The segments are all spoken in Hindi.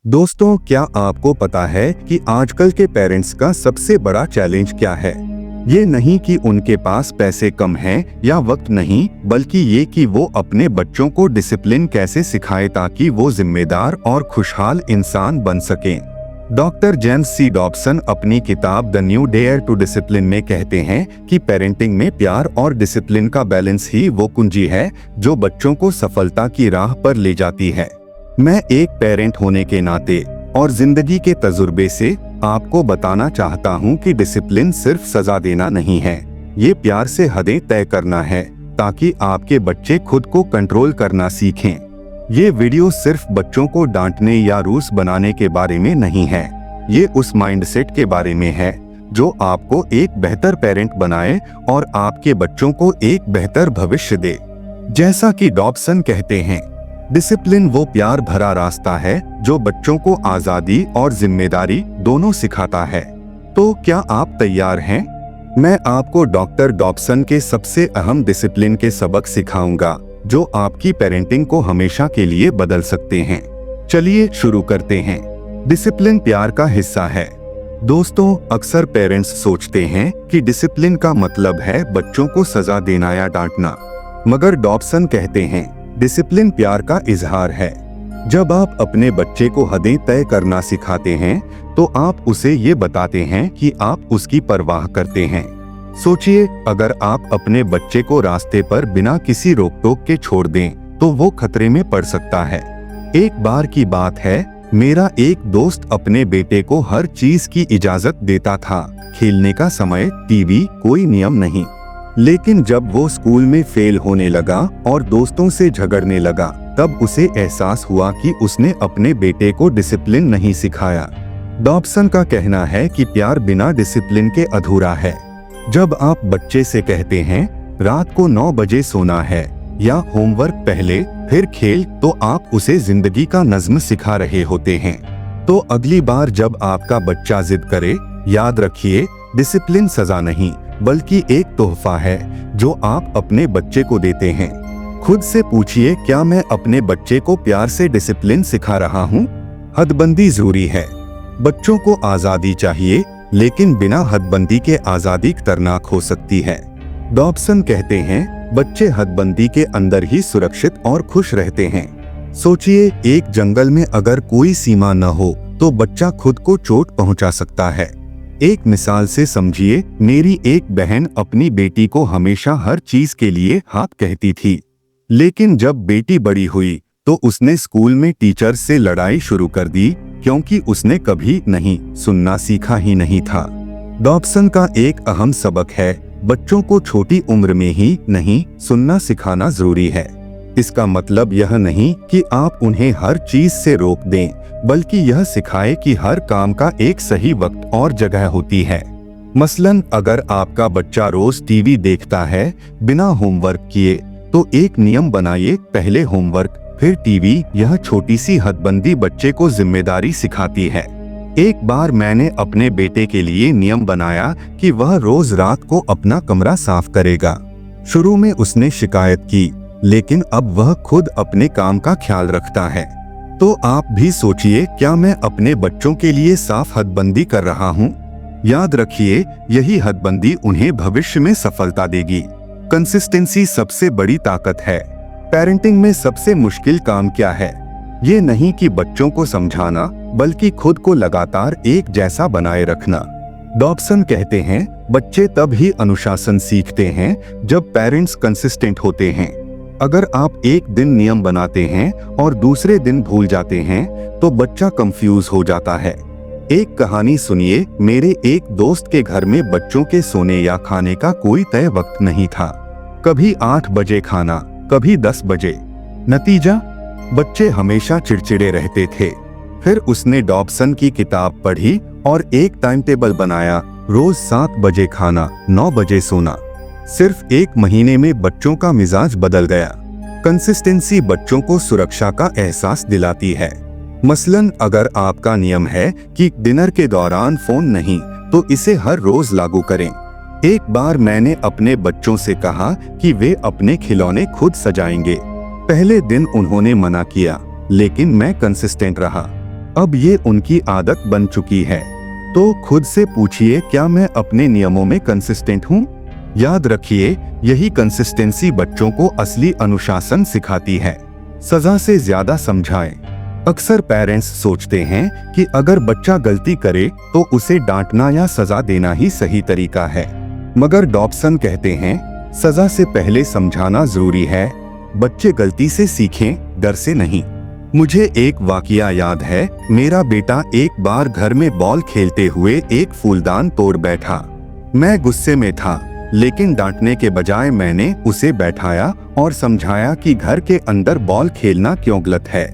दोस्तों, क्या आपको पता है कि आजकल के पेरेंट्स का सबसे बड़ा चैलेंज क्या है? ये नहीं कि उनके पास पैसे कम हैं या वक्त नहीं, बल्कि ये कि वो अपने बच्चों को डिसिप्लिन कैसे सिखाएं ताकि वो जिम्मेदार और खुशहाल इंसान बन सकें। डॉक्टर जेम्स सी डॉबसन अपनी किताब the new dare to discipline में कहते हैं कि पेरेंटिंग में प्यार और डिसिप्लिन का बैलेंस ही वो कुंजी है जो बच्चों को सफलता की राह पर ले जाती है। मैं एक पेरेंट होने के नाते और जिंदगी के तजुर्बे से आपको बताना चाहता हूं कि डिसिप्लिन सिर्फ सजा देना नहीं है, ये प्यार से हदें तय करना है ताकि आपके बच्चे खुद को कंट्रोल करना सीखें। ये वीडियो सिर्फ बच्चों को डांटने या रूल्स बनाने के बारे में नहीं है, ये उस माइंडसेट के बारे में है जो आपको एक बेहतर पेरेंट बनाए और आपके बच्चों को एक बेहतर भविष्य दे। जैसा कि डॉबसन कहते हैं, डिसिप्लिन वो प्यार भरा रास्ता है जो बच्चों को आजादी और जिम्मेदारी दोनों सिखाता है। तो क्या आप तैयार हैं? मैं आपको डॉक्टर डॉबसन के सबसे अहम डिसिप्लिन के सबक सिखाऊंगा जो आपकी पेरेंटिंग को हमेशा के लिए बदल सकते हैं। चलिए शुरू करते हैं। डिसिप्लिन प्यार का हिस्सा है। दोस्तों, अक्सर पेरेंट्स सोचते हैं कि डिसिप्लिन का मतलब है बच्चों को सजा देना या डांटना, मगर डॉबसन कहते हैं डिसिप्लिन प्यार का इजहार है। जब आप अपने बच्चे को हदें तय करना सिखाते हैं तो आप उसे ये बताते हैं कि आप उसकी परवाह करते हैं। सोचिए, अगर आप अपने बच्चे को रास्ते पर बिना किसी रोक टोक के छोड़ दें तो वो खतरे में पड़ सकता है। एक बार की बात है, मेरा एक दोस्त अपने बेटे को हर चीज की इजाजत देता था, खेलने का समय, टीवी, कोई नियम नहीं। लेकिन जब वो स्कूल में फेल होने लगा और दोस्तों से झगड़ने लगा, तब उसे एहसास हुआ कि उसने अपने बेटे को डिसिप्लिन नहीं सिखाया। डॉबसन का कहना है कि प्यार बिना डिसिप्लिन के अधूरा है। जब आप बच्चे से कहते हैं रात को 9 बजे सोना है या होमवर्क पहले फिर खेल, तो आप उसे जिंदगी का नज्म सिखा रहे होते हैं। तो अगली बार जब आपका बच्चा जिद करे, याद रखिए डिसिप्लिन सजा नहीं बल्कि एक तोहफा है जो आप अपने बच्चे को देते हैं। खुद से पूछिए, क्या मैं अपने बच्चे को प्यार से डिसिप्लिन सिखा रहा हूँ? हदबंदी जरूरी है। बच्चों को आजादी चाहिए, लेकिन बिना हदबंदी के आजादी खतरनाक हो सकती है। डॉबसन कहते हैं बच्चे हदबंदी के अंदर ही सुरक्षित और खुश रहते हैं। सोचिए, एक जंगल में अगर कोई सीमा न हो तो बच्चा खुद को चोट पहुंचा सकता है। एक मिसाल से समझिए, मेरी एक बहन अपनी बेटी को हमेशा हर चीज के लिए हाँ कहती थी, लेकिन जब बेटी बड़ी हुई तो उसने स्कूल में टीचर से लड़ाई शुरू कर दी क्योंकि उसने कभी नहीं सुनना सीखा ही नहीं था। डॉबसन का एक अहम सबक है, बच्चों को छोटी उम्र में ही नहीं सुनना सिखाना जरूरी है। इसका मतलब यह नहीं कि आप उन्हें हर चीज से रोक दें, बल्कि यह सिखाए कि हर काम का एक सही वक्त और जगह होती है। मसलन, अगर आपका बच्चा रोज टीवी देखता है बिना होमवर्क किए, तो एक नियम बनाइए, पहले होमवर्क फिर टीवी। यह छोटी सी हदबंदी बच्चे को जिम्मेदारी सिखाती है। एक बार मैंने अपने बेटे के लिए नियम बनाया कि वह रोज रात को अपना कमरा साफ करेगा। शुरू में उसने शिकायत की, लेकिन अब वह खुद अपने काम का ख्याल रखता है। तो आप भी सोचिए, क्या मैं अपने बच्चों के लिए साफ हदबंदी कर रहा हूँ? याद रखिए, यही हदबंदी उन्हें भविष्य में सफलता देगी। कंसिस्टेंसी सबसे बड़ी ताकत है। पेरेंटिंग में सबसे मुश्किल काम क्या है? ये नहीं कि बच्चों को समझाना, बल्कि खुद को लगातार एक जैसा बनाए रखना। डॉबसन कहते हैं बच्चे तब ही अनुशासन सीखते हैं जब पेरेंट्स कंसिस्टेंट होते हैं। अगर आप एक दिन नियम बनाते हैं और दूसरे दिन भूल जाते हैं तो बच्चा कंफ्यूज हो जाता है। एक कहानी सुनिए, मेरे एक दोस्त के घर में बच्चों के सोने या खाने का कोई तय वक्त नहीं था। कभी 8 बजे खाना, कभी 10 बजे। नतीजा, बच्चे हमेशा चिड़चिड़े रहते थे। फिर उसने डॉबसन की किताब पढ़ी और एक टाइम टेबल बनाया, रोज 7 बजे खाना, 9 बजे सोना। सिर्फ 1 महीने में बच्चों का मिजाज बदल गया। कंसिस्टेंसी बच्चों को सुरक्षा का एहसास दिलाती है। मसलन, अगर आपका नियम है कि डिनर के दौरान फोन नहीं, तो इसे हर रोज लागू करें। एक बार मैंने अपने बच्चों से कहा कि वे अपने खिलौने खुद सजाएंगे। पहले दिन उन्होंने मना किया, लेकिन मैं कंसिस्टेंट रहा। अब ये उनकी आदत बन चुकी है। तो खुद से पूछिए, क्या मैं अपने नियमों में कंसिस्टेंट हूँ? याद रखिए, यही कंसिस्टेंसी बच्चों को असली अनुशासन सिखाती है। सजा से ज्यादा समझाएं। अक्सर पेरेंट्स सोचते हैं कि अगर बच्चा गलती करे तो उसे डांटना या सजा देना ही सही तरीका है, मगर डॉब्सन कहते हैं सजा से पहले समझाना जरूरी है। बच्चे गलती से सीखें, डर से नहीं। मुझे एक वाकया याद है। मेरा बेटा एक बार घर में बॉल खेलते हुए एक फूलदान तोड़ बैठा। मैं गुस्से में था, लेकिन डांटने के बजाय मैंने उसे बैठाया और समझाया कि घर के अंदर बॉल खेलना क्यों गलत है।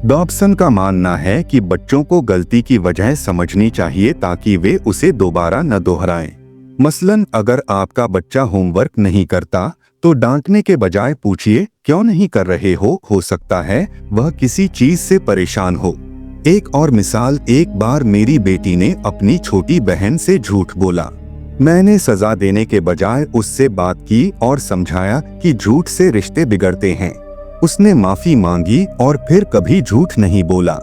डॉब्सन का मानना है कि बच्चों को गलती की वजह समझनी चाहिए ताकि वे उसे दोबारा न दोहराएं। मसलन अगर आपका बच्चा होमवर्क नहीं करता तो डांटने के बजाय पूछिए, क्यों नहीं कर रहे हो सकता है वह किसी चीज से परेशान हो। एक और मिसाल, एक बार मेरी बेटी ने अपनी छोटी बहन से झूठ बोला। मैंने सजा देने के बजाय उससे बात की और समझाया कि झूठ से रिश्ते बिगड़ते हैं। उसने माफी मांगी और फिर कभी झूठ नहीं बोला।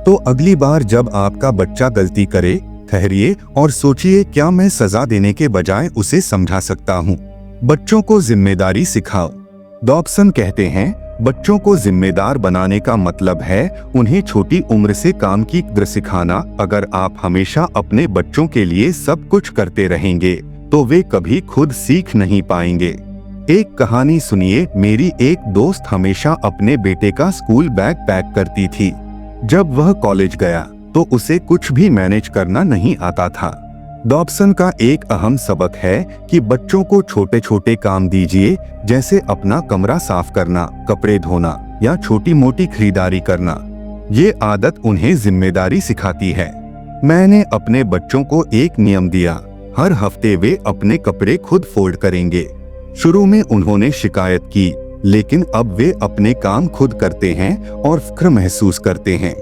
तो अगली बार जब आपका बच्चा गलती करे, ठहरिए और सोचिए, क्या मैं सजा देने के बजाय उसे समझा सकता हूँ। बच्चों को जिम्मेदारी सिखाओ। डॉब्सन कहते हैं बच्चों को जिम्मेदार बनाने का मतलब है उन्हें छोटी उम्र से काम की कद्र सिखाना। अगर आप हमेशा अपने बच्चों के लिए सब कुछ करते रहेंगे तो वे कभी खुद सीख नहीं पाएंगे। एक कहानी सुनिए। मेरी एक दोस्त हमेशा अपने बेटे का स्कूल बैग पैक करती थी। जब वह कॉलेज गया तो उसे कुछ भी मैनेज करना नहीं आता था। डॉब्सन का एक अहम सबक है कि बच्चों को छोटे छोटे काम दीजिए, जैसे अपना कमरा साफ करना, कपड़े धोना या छोटी मोटी खरीदारी करना। ये आदत उन्हें जिम्मेदारी सिखाती है। मैंने अपने बच्चों को एक नियम दिया, हर हफ्ते वे अपने कपड़े खुद फोल्ड करेंगे। शुरू में उन्होंने शिकायत की, लेकिन अब वे अपने काम खुद करते हैं और फख्र महसूस करते हैं।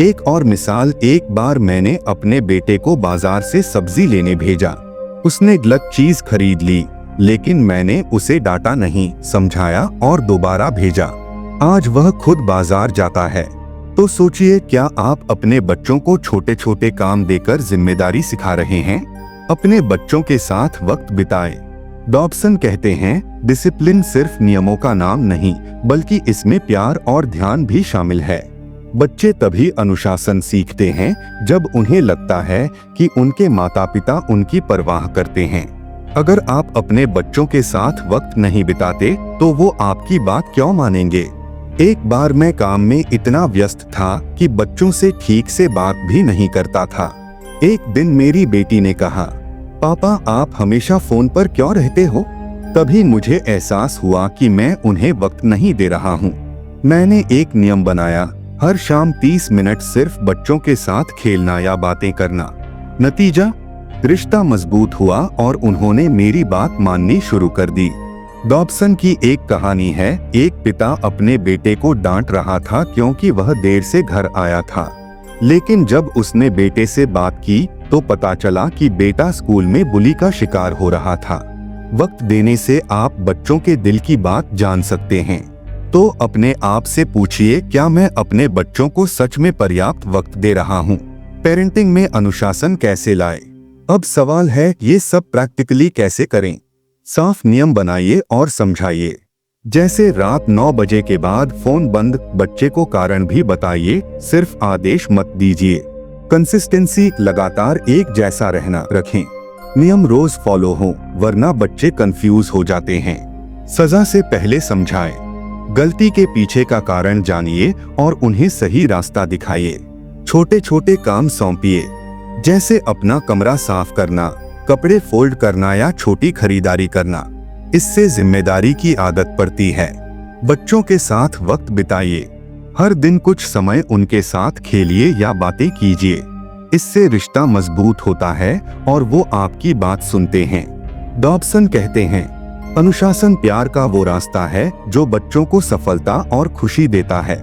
एक और मिसाल, एक बार मैंने अपने बेटे को बाजार से सब्जी लेने भेजा। उसने गलत चीज खरीद ली, लेकिन मैंने उसे डांटा नहीं, समझाया और दोबारा भेजा। आज वह खुद बाजार जाता है। तो सोचिए, क्या आप अपने बच्चों को छोटे छोटे काम देकर जिम्मेदारी सिखा रहे हैं? अपने बच्चों के साथ वक्त बिताएं। डॉब्सन कहते हैं डिसिप्लिन सिर्फ नियमों का नाम नहीं, बल्कि इसमें प्यार और ध्यान भी शामिल है। बच्चे तभी अनुशासन सीखते हैं जब उन्हें लगता है कि उनके माता पिता उनकी परवाह करते हैं। अगर आप अपने बच्चों के साथ वक्त नहीं बिताते तो वो आपकी बात क्यों मानेंगे? एक बार मैं काम में इतना व्यस्त था कि बच्चों से ठीक से बात भी नहीं करता था। एक दिन मेरी बेटी ने कहा, पापा आप हमेशा फोन पर क्यों रहते हो? तभी मुझे एहसास हुआ कि मैं उन्हें वक्त नहीं दे रहा हूँ। मैंने एक नियम बनाया, हर शाम 30 मिनट सिर्फ बच्चों के साथ खेलना या बातें करना। नतीजा, रिश्ता मजबूत हुआ और उन्होंने मेरी बात माननी शुरू कर दी। डॉब्सन की एक कहानी है। एक पिता अपने बेटे को डांट रहा था क्योंकि वह देर से घर आया था, लेकिन जब उसने बेटे से बात की तो पता चला कि बेटा स्कूल में बुली का शिकार हो रहा था। वक्त देने से आप बच्चों के दिल की बात जान सकते हैं। तो अपने आप से पूछिए, क्या मैं अपने बच्चों को सच में पर्याप्त वक्त दे रहा हूँ? पेरेंटिंग में अनुशासन कैसे लाए? अब सवाल है, ये सब प्रैक्टिकली कैसे करें? साफ नियम बनाइए और समझाइए, जैसे रात 9 बजे के बाद फोन बंद। बच्चे को कारण भी बताइए, सिर्फ आदेश मत दीजिए। कंसिस्टेंसी, लगातार एक जैसा रहना रखें। नियम रोज फॉलो हो, वरना बच्चे कंफ्यूज हो जाते हैं। सजा से पहले समझाएं। गलती के पीछे का कारण जानिए और उन्हें सही रास्ता दिखाइए। छोटे छोटे काम सौंपिए, जैसे अपना कमरा साफ करना, कपड़े फोल्ड करना या छोटी खरीदारी करना। इससे जिम्मेदारी की आदत पड़ती है। बच्चों के साथ वक्त बिताइए, हर दिन कुछ समय उनके साथ खेलिए या बातें कीजिए। इससे रिश्ता मजबूत होता है और वो आपकी बात सुनते हैं। डॉब्सन कहते हैं अनुशासन प्यार का वो रास्ता है जो बच्चों को सफलता और खुशी देता है।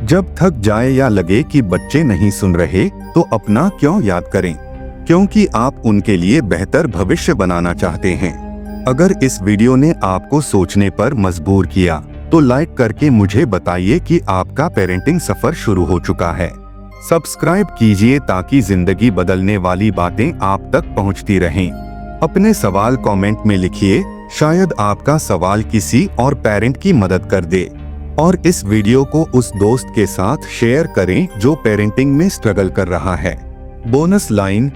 जब थक जाए या लगे कि बच्चे नहीं सुन रहे तो अपना क्यों याद करें, क्योंकि आप उनके लिए बेहतर भविष्य बनाना चाहते हैं। अगर इस वीडियो ने आपको सोचने पर मजबूर किया तो लाइक करके मुझे बताइए कि आपका पेरेंटिंग सफर शुरू हो चुका है। सब्सक्राइब कीजिए ताकि जिंदगी बदलने वाली बातें आप तक पहुंचती रहें। अपने सवाल कमेंट में लिखिए, शायद आपका सवाल किसी और पेरेंट की मदद कर दे। और इस वीडियो को उस दोस्त के साथ शेयर करें जो पेरेंटिंग में स्ट्रगल कर रहा है। बोनस लाइन,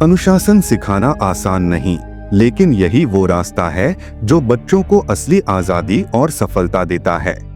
अनुशासन सिखाना आसान नहीं, लेकिन यही वो रास्ता है जो बच्चों को असली आजादी और सफलता देता है।